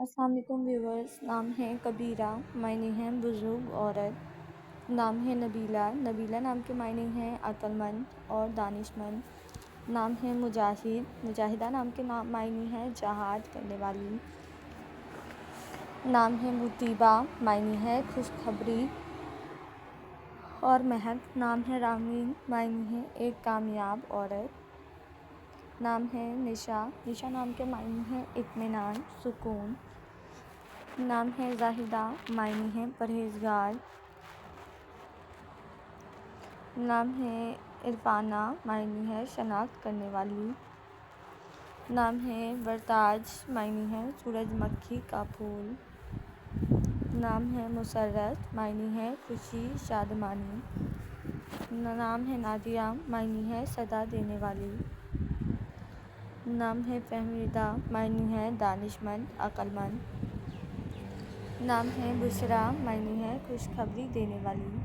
السلام علیکم ویورز، نام ہے کبیرہ، معنی ہیں بزرگ عورت۔ نام ہے نبیلہ، نبیلہ نام کے معنی ہیں عقل مند اور دانش مند۔ نام ہے مجاہد، مجاہدہ نام کے معنی ہیں جہاد کرنے والی۔ نام ہے مطیبہ، معنی ہے خوشخبری اور مہک۔ نام ہے رامین، معنی ہے ایک کامیاب عورت۔ نام ہے نشا، نشا نام کے معنی ہیں اطمینان، سکون۔ نام ہے زاہدہ، معنی ہے پرہیزگار۔ نام ہے عرفانہ، معنی ہے شناخت کرنے والی۔ نام ہے برتاج، معنی ہے سورج مکھی کا پھول۔ نام ہے مسرت، معنی ہے خوشی شادمانی۔ نام ہے نادیہ، معنی ہے صدا دینے والی۔ نام ہے فہمیدہ، معنی ہے دانش مند، عقل مند۔ نام ہے بشریٰ، معنی ہے خوشخبری دینے والی۔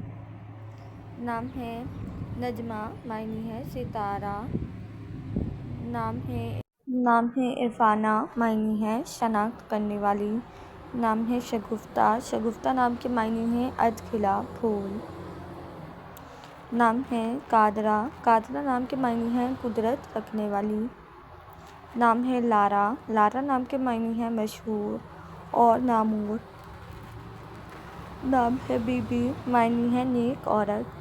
نام ہے نجمہ، معنی ہے ستارہ۔ نام ہے عرفانہ، معنی ہے شناخت کرنے والی۔ نام ہے شگفتہ، شگفتہ نام کے معنی ہیں ادکھلا پھول۔ نام ہے قادرہ، قادرہ نام کے معنی ہیں قدرت رکھنے والی۔ نام ہے لارا، لارا نام کے معنی ہیں مشہور اور نامور۔ نام ہے بی بی، معنی ہے نیک عورت۔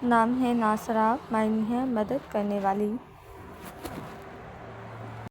نام ہے ناصرہ، معنی ہے مدد کرنے والی۔